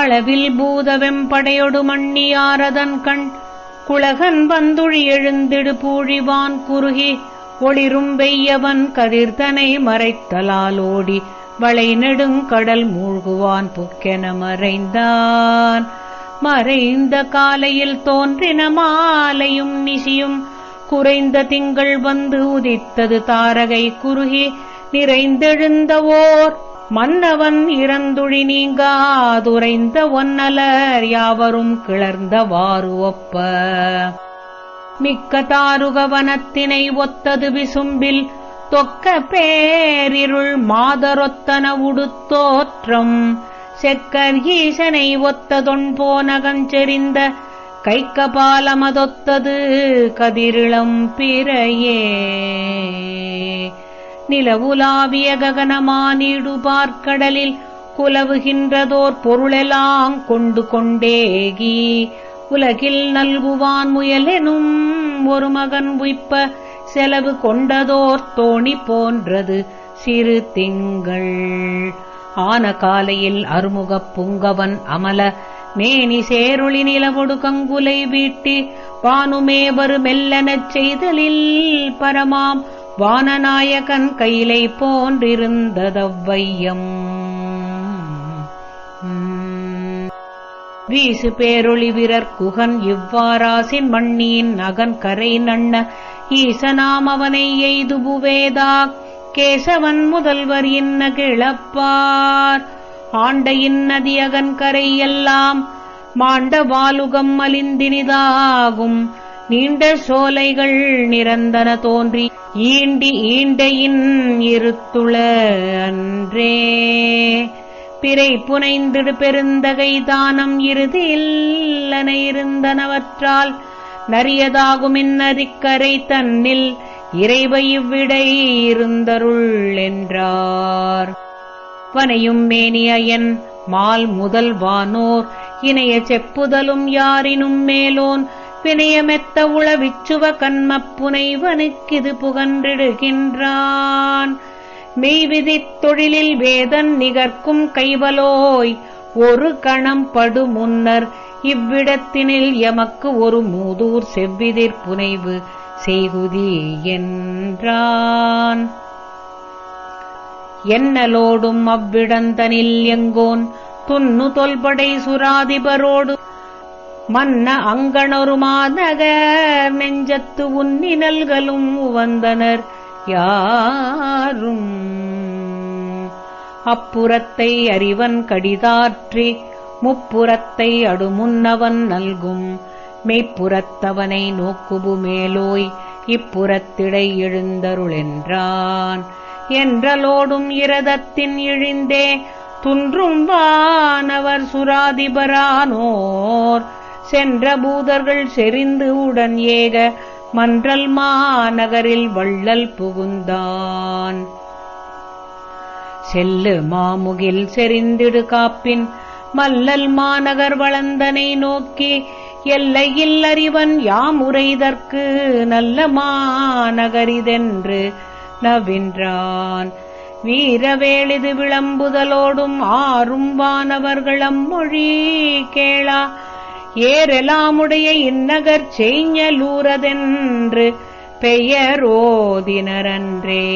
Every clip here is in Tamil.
அளவில் பூதவெம்படையொடு மண்ணியாரதன் கண் குளகன் வந்துழி எழுந்திடு பூழிவான் குறுகி ஒளிரும் வெய்யவன் கதிர்தனை மறைத்தலாலோடி வளை நெடுங்கடல் மூழ்குவான் புக்கென மறைந்தான். மறைந்த காலையில் தோன்றின மாலையும் நிசியும் குறைந்த திங்கள் வந்து உதித்தது தாரகை குறுகி நிறைந்தெழுந்தவோர் மன்னவன் இறந்துழி நீங்காதுரைந்த ஒன்னலர் யாவரும் கிளர்ந்தவாறு ஒப்ப. மிக்க தாருகவனத்தினை ஒத்தது விசும்பில் தொக்க பேரிருள் மாதரொத்தன உடுத்தோற்றம் செக்கர் ஈசனை ஒத்ததொன் போனகஞ்செறிந்த கைக்கபாலமதொத்தது கதிரிளம் பிறையே. நிலவுலாவிய ககனமானீடு பார்க்கடலில் குலவுகின்றதோர் பொருளெல்லாம் கொண்டு கொண்டேகி உலகில் நல்குவான் முயலெனும் ஒரு மகன் உய்ப்ப செலவு கொண்டதோர் தோணி போன்றது சிறு திங்கள். ஆன காலையில் அருமுகப் புங்கவன் அமல மேனி சேருளி நிலவொடு கங்குலை வீட்டி வானுமேவரு மெல்லனச் செய்தலில் பரமாம் வானநாயகன் கையிலை போன்றிருந்ததவ்வையம். வீசு பேரொளி விரற் குகன் இவ்வாராசின் மண்ணியின் நகன் கரை நண்ண ஈசனாம் அவனை எய்துபுவேதா கேசவன் முதல்வர் இன்ன கிளப்பார். ஆண்ட இன்னதி அகன் கரை எல்லாம் மாண்ட வாலுகம் மலிந்தினிதாகும் நீண்ட சோலைகள் நிரந்தன தோன்றி ஈண்டையின் இருத்துள அன்றே. பிறை புனைந்திடு பெருந்தகை தானம் இறுதியில்லன இருந்தனவற்றால் நரியதாகும் இன்னதிக்கரை தன்னில் இறைவை இவ்விடை இருந்தருள் என்றார். வனையும் மேனியன் மால் முதல் வானோர் இணைய செப்புதலும் யாரினும் மேலோன் வினயமெத்த உளவிச்சுவ கண்மப் புனைவனுக்கிது புகன்றிடுகின்றான். மெய்விதித் தொழிலில் வேதன் நிகர்க்கும் கைவலோய் ஒரு கணம் படு முன்னர் இவ்விடத்தினில் எமக்கு ஒரு மூதூர் செவ்விதிர் புனைவு செய்குதி என்றான். என்னலோடும் அவ்விடந்தனில் எங்கோன் துன்னு தொல்படை சுராதிபரோடு மன்ன அங்கணொரு மாநகர் நெஞ்சத்து உன்னினல்களும் உவந்தனர் யாரும். அப்புறத்தை அறிவன் கடிதாற்றி முப்புறத்தை அடுமுன்னவன் நல்கும் மெய்ப்புறத்தவனை நோக்குபு மேலோய் இப்புறத்திடை எழுந்தருளென்றான். என்றலோடும் இரதத்தின் இழிந்தே துன்றும் வானவர் சுராதிபரானோர் சென்ற பூதர்கள் செறிந்து உடன் ஏக மன்றல் மாநகரில் வள்ளல் புகுந்தான். செல்லு மாமுகில் செறிந்திடு காப்பின் மல்லல் மாநகர் வளந்தனை நோக்கி எல்லையில் அறிவன் யாமுரைதற்கு நல்ல மாநகரிதென்று நவின்றான். வீரவேளிது விளம்புதலோடும் ஆறும் வானவர்களம் மொழி கேளா ஏரெலாமுடைய இந்நகர் செய்ஞலூரதென்று பெயரோதினரன்றே.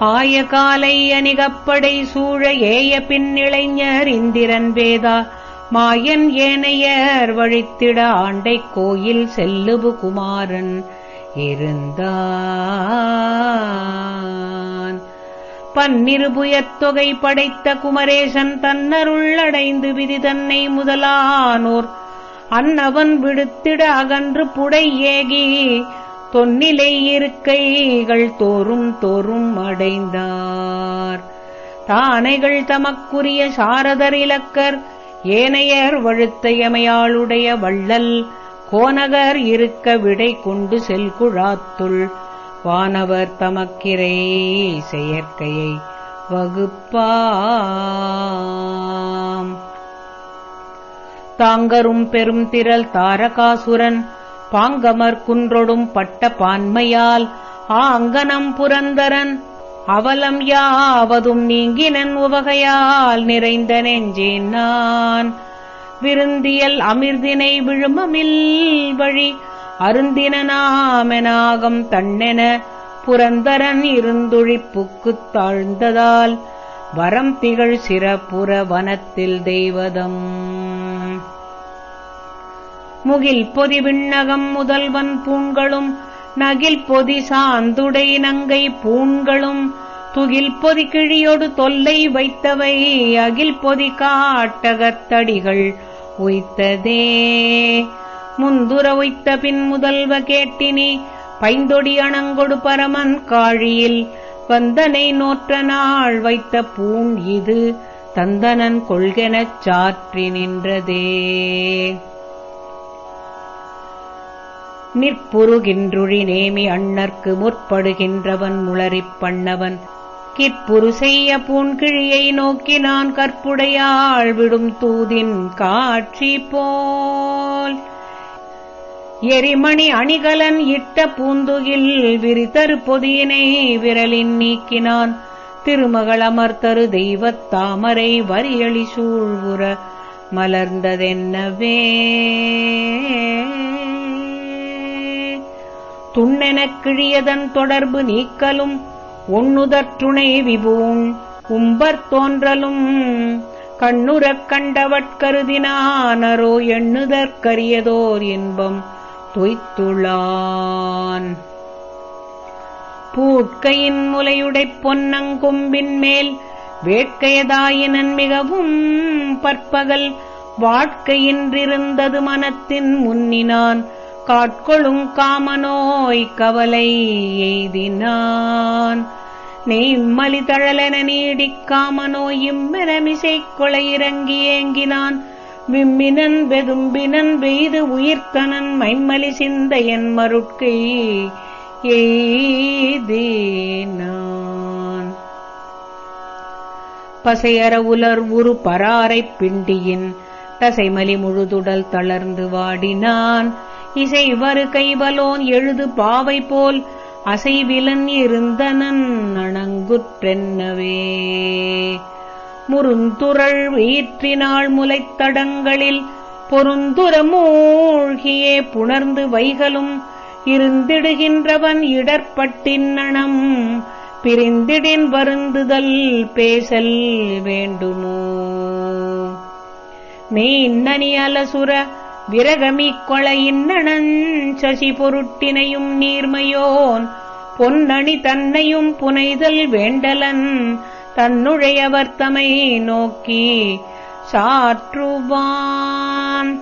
ஆய காலை அணிகப்படை சூழ ஏய பின்னிளைஞர் இந்திரன் வேதா மாயன் ஏனையர் வழித்திட ஆண்டை கோயில் செல்லுபு குமாரன் இருந்தான். பன்னிருபுயத்தொகை படைத்த குமரேசன் தன்னருள் அடைந்து விதி தன்னை முதலானோர் அன்னவன் விடுத்திட அகன்று புடை ஏகி தொன்னிலை இருக்கைகள் தோறும் தோறும் அடைந்தார். தானைகள் தமக்குரிய சாரதர் இலக்கர் ஏனையர் வழுத்தையமையாளுடைய வள்ளல் கோநகர் இருக்க விடை கொண்டு செல்குழாத்துள் வானவர் தமக்கிரை செயற்கையை வகுப்பாம். தாங்கரும் பெரும் திரள் தாரகாசுரன் பாங்கமர் குன்றொடும் பட்ட பான்மையால் ஆங்கனம் புரந்தரன் அவலம் யாவதும் நீங்கினன் உவகையால் நிறைந்த நெஞ்சேன் நான். விருந்தியல் அமிர்தினை விழுமமில் வழி அருந்தினாமெனாகம் தண்ணென புரந்தரன் இருந்துழிப்புக்குத் தாழ்ந்ததால் வரம் திகழ் சிறப்புற வனத்தில் தெய்வதம். முகில் பொதி விண்ணகம் முதல்வன் பூண்களும் நகில் பொதி சாந்துடை நங்கை பூண்களும் துகில் பொதி கிழியொடு தொல்லை வைத்தவை அகில் பொதி காட்டகத்தடிகள் உய்த்ததே. முந்துர உய்த்த பின் முதல்வ கேட்டினி பைந்தொடி அணங்கொடு பரமன் காழியில் வந்தனை நோற்ற நாள் வைத்த பூண் இது தந்தனன் கொள்கெனச் சாற்றி நின்றதே. நிற்புறுகின்றுழி நேமி அண்ணற்கு முற்படுகின்றவன் முளரிப் பண்ணவன் கிற்புரு செய்ய பூண்கிழியை நோக்கினான் கற்புடையாள் விடும் தூதின் காட்சி போல். எரிமணி அணிகலன் இட்ட பூந்துகில் விரிதரு பொதியினை விரலின் நீக்கினான் திருமகள் அமர்த்தரு தெய்வத் தாமரை வரியளி சூழ்வுற மலர்ந்ததென்னவே. துண்ணெனக் கிழியதன் தொடர்பு நீக்கலும் ஒண்ணுதற்றுணை விபூண் உம்பர் தோன்றலும் கண்ணுறக் கண்டவட்கருதினானரோ எண்ணுதற்கரியதோர் இன்பம் துய்த்துளான். பூட்கையின் முலையுடைப் பொன்னங்கொம்பின் மேல் வேட்கையதாயினன் மிகவும் பற்பகல் வாழ்க்கையின்றிருந்தது மனத்தின் முன்னினான் காட்கொளுங் காமநோய் கவலை எய்தினான். நெய்மலி தழலென நீடிக் காமநோய் இம்மெனமிசைக் கொலை இறங்கி ஏங்கினான் விம்மினன் வெதும்பினன் வெய்து உயிர்த்தனன் மைம்மலி சிந்தையன் மருட்கை எய்தினான். பசையற உலர் உரு பராரைப் பிண்டியின் தசைமலி முழுதுடல் தளர்ந்து வாடினான் இசைவரு கைவலோன் எழுது பாவை போல் அசைவிலன் இருந்தனன் அணங்குற்றென்னவே. முருந்துரள் ஈற்றினாள் முலைத்தடங்களில் பொருந்துர மூழ்கியே புணர்ந்து வைகலும் இருந்திடுகின்றவன் இடர்பட்டின்னணம் பிரிந்திடின் வருந்துதல் பேசல் வேண்டுமோ. மெய்நனி அலசுர விரகமிக் கொளையின்னணஞ் சசி பொருட்டினையும் நீர்மையோன் பொன்னணி தன்னையும் புனைதல் வேண்டலன் தன்னுழையவர் தமை நோக்கி சாற்றுவான்.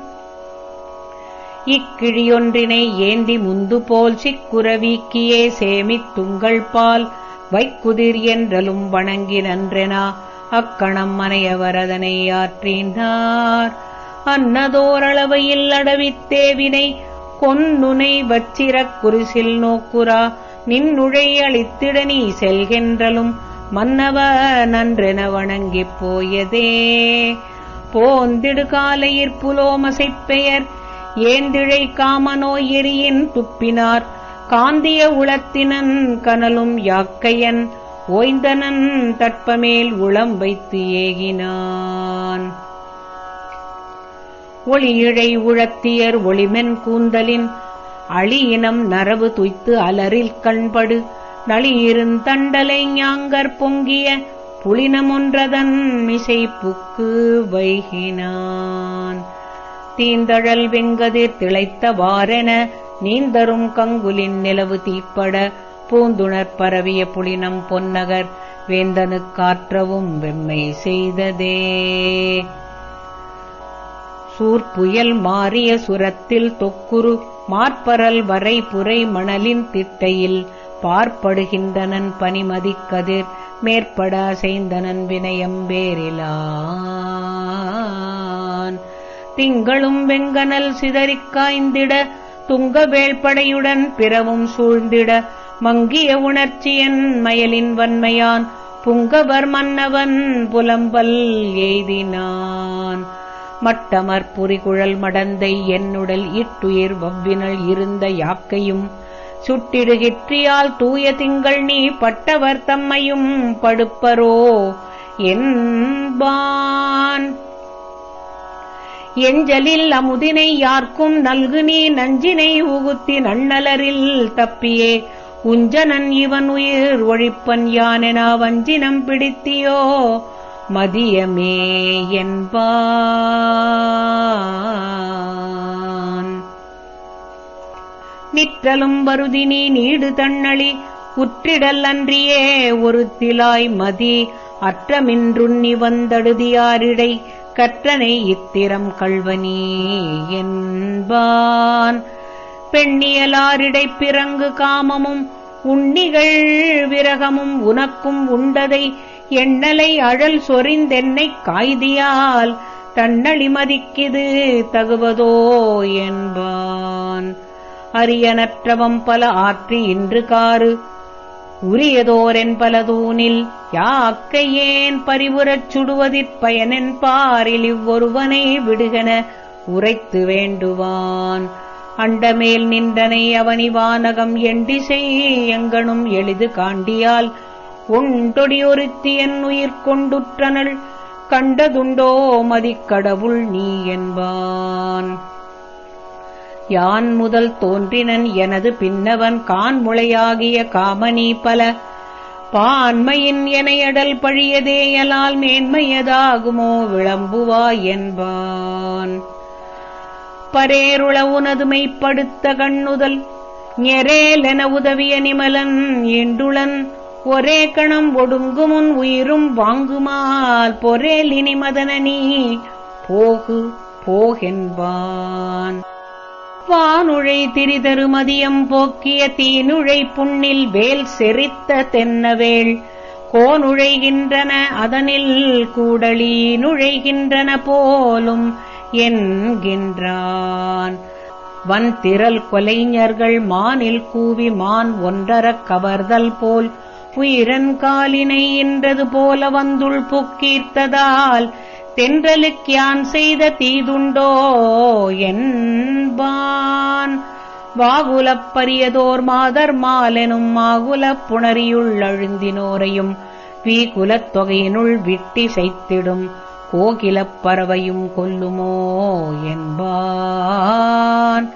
இக்கிழியொன்றினை ஏந்தி முந்து போல் சிக்குற வீக்கியே சேமித் துங்கள் பால் வைக்குதிர் என்றலும் வணங்கி நன்றெனா அக்கணம் மனையவரதனை ஆற்றினார். அன்னதோரளவையில் அடவித்தேவினை கொன்னுனை வச்சிரக் குரிசில் நோக்குரா நின்னுழை அளித்திட நீ செல்கின்றலும் மன்னவ நன்றென வணங்கிப் போயதே. போந்திடு காலையிற் புலோமசைப் பெயர் ஏந்திழை காமநோய் எரியின் துப்பினார் காந்திய உளத்தினன் கனலும் யாக்கையன் ஓய்ந்தனன் தட்பமேல் உளம் வைத்து ஏகினான். ஒளியிழை உழத்தியர் ஒளிமென் கூந்தலின் அழியினம் நரவு துய்த்து அலரில் கண்படு நளியிருந்தண்டலை ஞாங்கற் பொங்கிய புளினமொன்றதன் மிசைப்புக்கு வைகினான். தீந்தழல் வெங்கதிர் திளைத்த வாரென நீந்தரும் கங்குலின் நிலவு தீப்பட பூந்துணர் பரவிய புளினம் பொன்னகர் வேந்தனுக் காற்றவும் வெம்மை செய்ததே. சூர்ப்புயல் மாறிய சுரத்தில் தொக்குரு மார்பரல் வரை புரை மணலின் திட்டையில் பார்ப்படுகின்றனன் பனிமதிக்கதிர் மேற்பட அசைந்தனன் வினயம்பேரிலான். திங்களும் வெங்கனல் சிதறிக் காய்ந்திட துங்க வேள்படையுடன் பிறவும் சூழ்ந்திட மங்கிய உணர்ச்சியன் மயலின் வன்மையான் புங்கவர் மன்னவன் புலம்பல் எய்தினான். மட்டமற் புரிகுழல் மடந்தை என்னுடல் இட்டுயிர் வவ்வினள் இருந்த யாக்கையும் சுட்டிடுகிற்றியால் தூய திங்கள் நீ பட்டவர் தம்மையும் படுப்பரோ என்பான். எஞ்சலில் அமுதினை யார்க்கும் நல்கு நீ நஞ்சினை உகுத்தி நன்னலரில் தப்பியே உஞ்சனன் இவன் உயிர் ஒழிப்பன் யானென வஞ்சினம் பிடித்தியோ மதியமே என்பான். நிற்றலும் வருதி நீ நீடு தன்னளி உற்றிடல் அன்றியே ஒருத்திலாய் மதி அற்றமின்றுண்ணி வந்தடுதியாரிடை கற்றனை இத்திரம் கள்வனி என்பான். பெண்ணியலாரிடைப் பிறங்கு காமமும் உண்ணிகள் விரகமும் உனக்கும் உண்டதை எண்ணலை அழல் சொரிந்தென்னைக் காய்தியால் தன்னளி மதிக்கிது தகுவதோ என்பான். அரியனற்றவம் பல ஆற்றி இன்று காறு உரியதோரென் பலதூனில் யாக்கையேன் பரிவுறச் சுடுவதிற் பயனென் பாரில் இவ்வொருவனை விடுகென உரைத்து வேண்டுவான். அண்டமேல் நின்றனை அவனிவானகம் எண்டிசை எங்கனும் எளிது காண்டியால் ஒண்டொடியொருத்தி என் உயிர் கொண்டுற்றனள் கண்டதுண்டோ மதிக்கடவுள் நீ என்பான். யான் முதல் தோன்றினன் எனது பின்னவன் கான்முளையாகிய காமனி பல பான்மையின் எனையடல் பழியதேயலால் மேன்மையதாகுமோ விளம்புவாய் என்பான். பரேருள உனதுமைப்படுத்த கண்ணுதல் ஞெரேலென உதவிய நிமலன் ஈண்டுளன் ஒரே கணம் ஒடுங்குமுன் உயிரும் வாங்குமால் பொரேல் இனிமதன நீ போகு போகென்பான். வானுழை திரிதரு மதியம் போக்கிய தீனுழை புண்ணில் வேல் செறித்த தென்னவேள் கோனுழைகின்றன அதனில் கூடலி நுழைகின்றன போலும் என்கின்றான். வன்திரல் கொலைஞர்கள் மானில் கூவி மான் ஒன்றரக் கவர்தல் போல் உயிரன் காலினை இன்றது போல வந்துள் புக்கீர்த்ததால் தென்றலுக்யான் செய்த தீதுண்டோ என்பான். வாகுலப் பரியதோர் மாதர் மாலெனும் மாகுலப் புணரியுள் அழுந்தினோரையும் வீகுலத் தொகையினுள் விட்டி செய்திடும் கோகிலப் பறவையும் கொல்லுமோ என்பான்.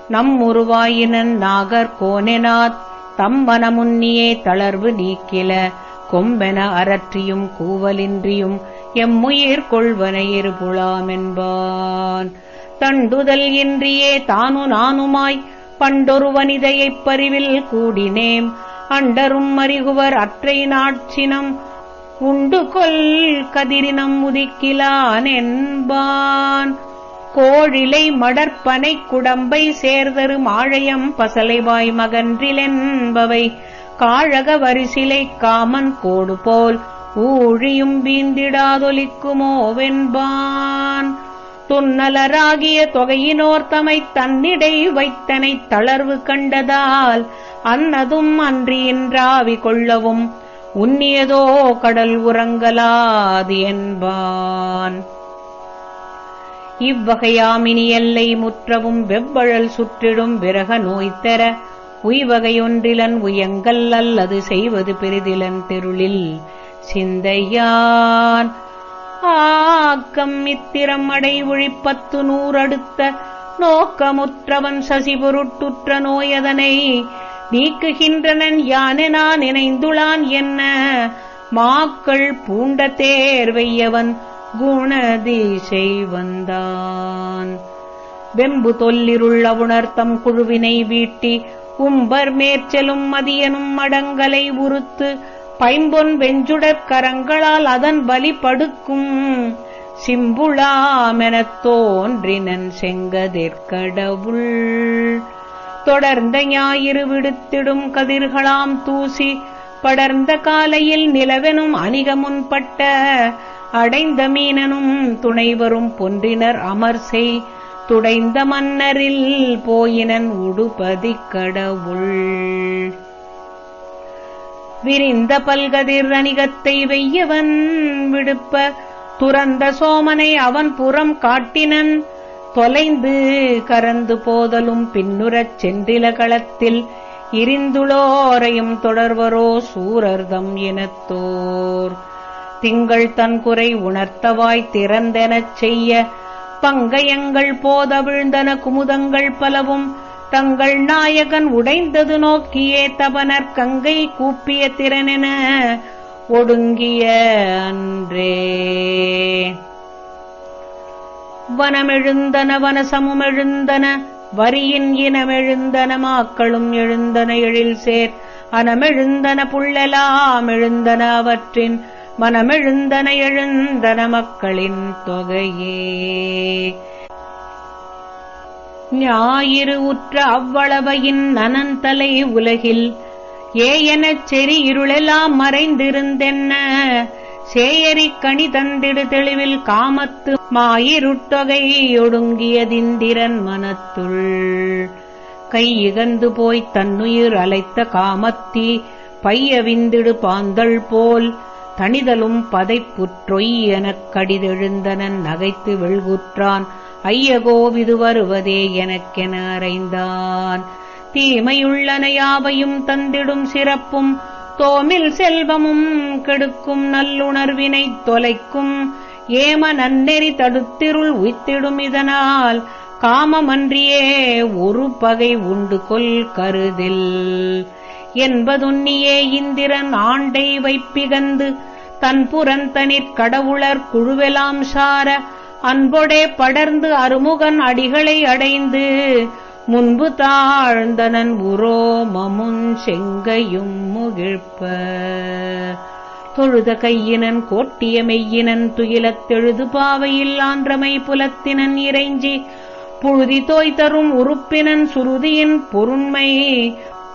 நம் உருவாயினன் நாகர் கோனெனாத் தம்மனமுன்னியே தளர்வு நீக்கில கொம்பென அரற்றியும் கூவலின்றியும் எம்முயிர் கொள்வன இருபுலாமென்பான். தண்டுதல் இன்றியே தானு நானுமாய் பண்டொரு வனிதையைப் பரிவில் கூடினேம் அண்டரும் மறிகுவர் அற்றை நாட்சினம் உண்டு கொல் கதிரினம் உதிக்கிலான் என்பான். கோழிலை மடற்பனை குடம்பை சேர்தரு மாழையம் பசலைவாய் மகன்றிலென்பவை காழக வரிசிலை காமன் கோடு போல் ஊழியும் வீந்திடாதொலிக்குமோவென்பான். துன்னலராகிய தொகையினோர் தமைத் தன்னிடை வைத்தனைத் தளர்வு கண்டதால் அன்னதும் அன்றியின்றாவி கொள்ளவும் உன்னியதோ கடல் உறங்கலாது என்பான். இவ்வகையாமினி எல்லை முற்றவும் வெவ்வழல் சுற்றிடும் விரக நோய்த்தர உய்வகையொன்றிலன் உயங்கல் அல்லது செய்வது பெரிதிலன் தெருளில் சிந்தையான். ஆக்கம் இத்திரம் அடை ஒழிப்பத்து நூறடுத்த நோக்கமுற்றவன் சசிபொருட்டுற்ற நோயதனை நீக்குகின்றனன் யானெனா நினைந்துளான் என்ன மாக்கள் பூண்ட தேர்வையவன் குணதிசை வந்தான். வெம்பு தொல்லிருள் அவுணர்த்தம் குழுவினை வீட்டி உம்பர் மேற்செலும் மதியனும் மடங்கலை உறுத்து பைம்பொன் வெஞ்சுடற் கரங்களால் அதன் வலிப்படுக்கும் சிம்புளாமெனத் தோன்றினன் செங்கதிர்கடவுள். தொடர்ந்த ஞாயிறு விடுத்திடும் கதிர்களாம் தூசி படர்ந்த காலையில் நிலவெனும் அணிகமுன்பட்ட அடைந்த மீனனும் துணைவரும் பொன்றினர் அமர்செய் துடைந்த மன்னரில் போயினன் உடுபதி கடவுள். விரிந்த பல்கதிர் அணிகத்தை வெய்யவன் விடுப்ப துறந்த சோமனை அவன் புறம் காட்டினன் தொலைந்து கரந்து போதலும் பின்னுறச் சென்றில களத்தில் இரிந்துளோரையும் தொடர்வரோ சூரர்தம் இனத்தோர். திங்கள் தன்குறை உணர்த்தவாய் திறந்தெனச் செய்ய பங்கயங்கள் போதவிழ்ந்தன குமுதங்கள் பலவும் தங்கள் நாயகன் உடைந்தது நோக்கியே தபனர் கங்கை கூப்பிய திறனென ஒடுங்கிய அன்றே. வனமெழுந்தன வனசமுமெழுந்தன வரியின் இனமெழுந்தன மாக்களும் எழுந்தன எழில் சேர் அனமெழுந்தன புள்ளெலாம் எழுந்தன அவற்றின் மனமெழுந்தன எழுந்தன மக்களின் தொகையே. ஞாயிறு உற்ற அவ்வளவையின் நனந்தலை உலகில் ஏயெனச் செறி இருளெல்லாம் மறைந்திருந்தென்ன சேயரிக் கனி தந்திடு தெளிவில் காமத்து மாயிருட்டொகை ஒடுங்கியதிந்திரன் மனத்துள். கையிகந்து போய்த் தன்னுயிர் அலைத்த காமத்தி பையவிந்திடு பாந்தள் போல் தணிதலும் பதைப்புற்றொய் எனக் கடிதெழுந்தனன் நகைத்து வெள்குற்றான் ஐயகோவிது வருவதே எனக்கென அறைந்தான். தீமையுள்ளன யாவையும் தந்திடும் சிறப்பும் தோமில் செல்வமும் கெடுக்கும் நல்லுணர்வினைத் தொலைக்கும் ஏம நன்னெறி தடுத்திருள் உய்த்திடும். இதனால் காமமன்றியே ஒரு பகை உண்டு கொல் கருதில் என்பதுன்னியே இந்திரன் ஆண்டை வைப்பிகந்து தன் புறந்தனிற் கடவுளர் குழுவெலாம் சார அன்பொடே படர்ந்து அருமுகன் அடிகளை அடைந்து முன்பு தாழ்ந்தனன் உரோமமுன் செங்கையும் முகிழ்ப்ப. தொழுத கையினன் கோட்டிய மெய்யினன் துயிலத் தெழுது பாவையில் ஆன்றமை புலத்தினன் இறைஞ்சி புழுதி தோய் தரும் உறுப்பினன் சுருதியின் பொருண்மை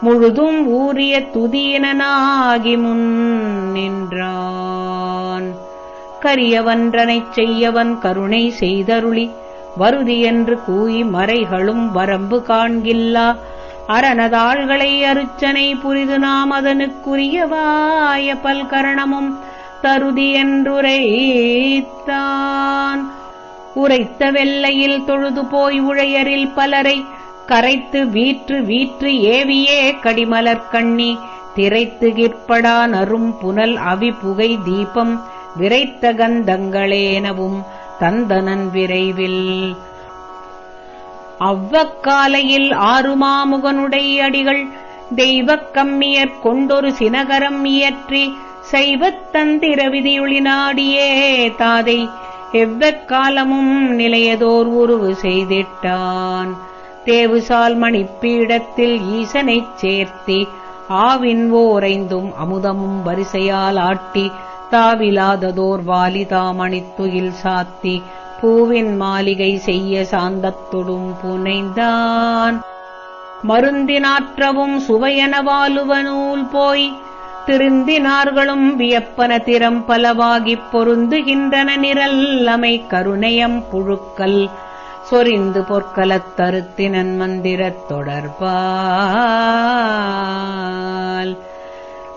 முழுதும் ஊறிய துதியினாகி முன் நின்றான். கரியவன்றனைச் செய்யவன் கருணை செய்தருளி வருதி என்று கூய் மறைகளும் வரம்பு காண்கில்லா அரணதாள்களை அருச்சனை புரிது நாம் அதனுக்குரியவாய பல்கரணமும் தருதி என்றுரைத்தான். உரைத்த வெள்ளையில் தொழுது போய் உழையரில் பலரை கரைத்து வீற்று வீற்று ஏவியே கடிமலர் கண்ணி திரைத்து கிற்படா நரும் புனல் அவி புகை தீபம் விரைத்த கந்தங்களேனவும் தந்தனன் விரைவில். அவ்வக்காலையில் ஆறுமாமுகனுடை அடிகள் தெய்வக் கம்மியற் கொண்டொரு சினகரம் இயற்றி சைவத் தந்திர விதியொளி நாடியே தாதை எவ்வக்காலமும் நிலையதோர் உருவு செய்திட்டான். தேவுசால் மணிப்பீடத்தில் ஈசனைச் சேர்த்தி ஆவின் ஓரைந்தும் அமுதமும் வரிசையால் ஆட்டி தாவிலாததோர் வாலிதாமணித்துயில் சாத்தி பூவின் மாளிகை செய்ய சாந்தத்தொடும் புனைந்தான். மருந்தினாற்றவும் சுவையன வாலுவனூல் போய் திருந்தினார்களும் வியப்பன திறம் பலவாகிப் பொருந்துகின்றன நிரல்லமை கருணையம் புழுக்கல் சொரிந்து பொற்கலத் தருத்தினன் மந்திரத் தொடர்பால்.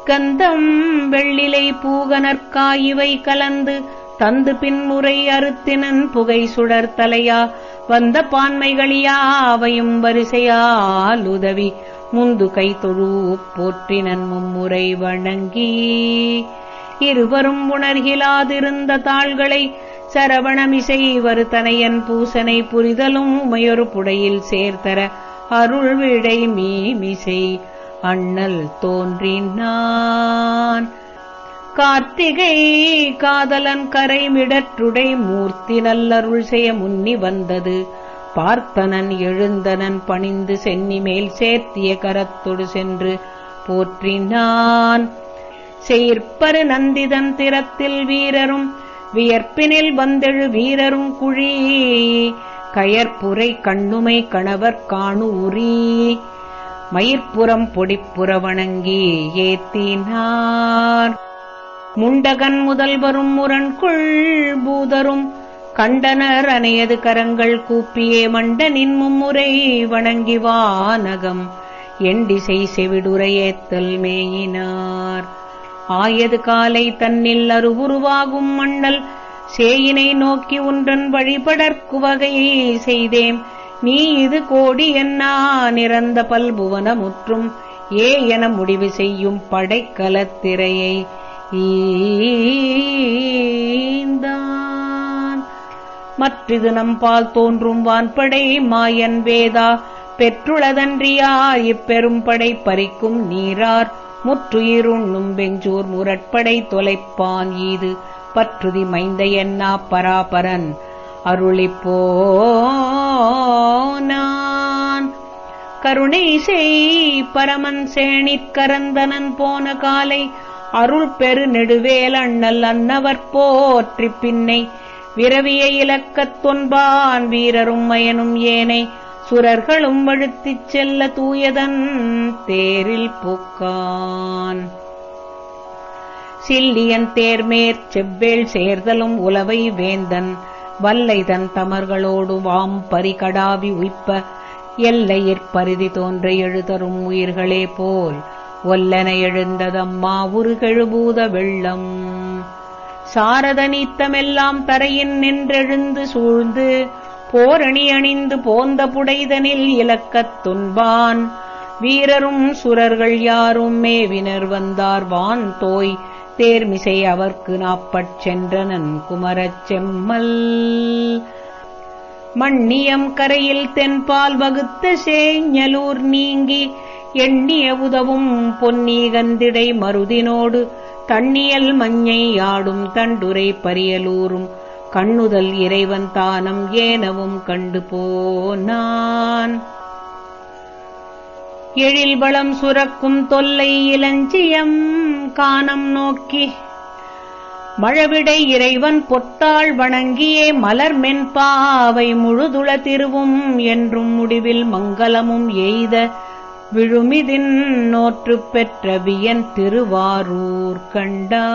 கந்தம் வெள்ளிலை பூகனற்காயிவை கலந்து தந்து பின்முறை அறுத்தினன் புகை சுடர் தலையா வந்த பான்மைகளியாவையும் வரிசையால் உதவி முந்து கை தொழு போற்றினன் மும்முறை வணங்கி. இருவரும் உணர்கிலாதிருந்த தாள்களை சரவணமிசை வருத்தனையன் பூசனை புரிதலும் உமையொரு புடையில் சேர்த்தர அருள் விடை மீமிசை அண்ணல் தோன்றினான். கார்த்திகை காதலன் கரைமிடற்றுடை மூர்த்தி நல்லருள் செய்ய முன்னி வந்தது பார்த்தனன் எழுந்தனன் பணிந்து சென்னி மேல் சேர்த்திய கரத்தொடு சென்று போற்றினான். செயற்பரு நந்திதன் திறத்தில் வீரரும் வியற்பினில் வந்தெழு வீரரும் குழி கயற்புரை கண்ணுமை கணவர் காணு உரி மயிர்ப்புறம் பொடிப்புற வணங்கி ஏத்தினார். முண்டகன் முதல்வரும் முரண்குள் பூதரும் கண்டனர் அனையது கரங்கள் கூப்பியே மண்டனின் மும்முறை வணங்கி வானகம் எண்டிசை செவிடுரையேத்தல் மேயினார். ஆயது காலை தன்னில் அருவுருவாகும் மண்ணல் சேயினை நோக்கி ஒன்றன் வழிபடற்கு வகை செய்தேம். நீ இது கோடி என்னா நிறந்த பல்புவன முற்றும் என முடிவு செய்யும் படைக்கலத்திரையை ஈந்தான். மற்றிது நம்பால் தோன்றும் வான்படை மாயன் வேதா பெற்றுளதன்றியார் இப்பெரும் படை பறிக்கும் நீரார் முற்றுயிருண்ணும் வெஞ்சூர் முரட்படை தொலைப்பான் ஈது பற்றுதி மைந்த என்னா பராபரன் அருளிப்போனான். கருணை செய் பரமன் சேணிற்கரந்தனன் போன காலை அருள் பெரு நெடுவேல் அண்ணல் அன்னவர் போற்றி பின்னை விரவிய இலக்கத் தொன்பான் வீரரும் மயனும் ஏனை சுரர்களும் வழுத்திச் செல்ல தூயதன் தேரில் புக்கான். சில்லியன் தேர்மேற் செவ்வேள் சேர்தலும் உலவை வேந்தன் வல்லைதன் தமர்களோடு வாம் பரிகடாவி உய்ப்ப எல்லையிற்பரிதி தோன்ற எழுதரும் உயிர்களே போல் ஒல்லென எழுந்ததம்மா உருகெழுபூத வெள்ளம். சாரத நீத்தமெல்லாம் தரையின் நின்றெழுந்து சூழ்ந்து போரணி அணிந்து போந்த புடைதனில் இலக்கத் துன்பான் வீரரும் சுரர்கள் யாரும் மேவினர் வந்தார் வான் தோய் தேர்மிசை அவர்க்கு நாப்பட் சென்றனன் குமரச் செம்மல். மண்ணியம் கரையில் தென்பால் வகுத்த சேஞலூர் நீங்கி எண்ணிய உதவும் பொன்னீகந்திடை மருதினோடு தண்ணியல் மஞ்சை ஆடும் தண்டுரை பரியலூரும் கண்ணுதல் இறைவன் தானம் ஏனவும் கண்டு போனான். எழில் வளம் சுரக்கும் தொல்லை இளஞ்சியம் கானம் நோக்கி மழவிடை இறைவன் பொத்தாள் வணங்கியே மலர் மென்பாவை முழுதுள திருவும் என்றும் முடிவில் மங்கலமும் எய்த விழுமிதின் நோற்று பெற்ற வியன் திருவாரூர் கண்டா.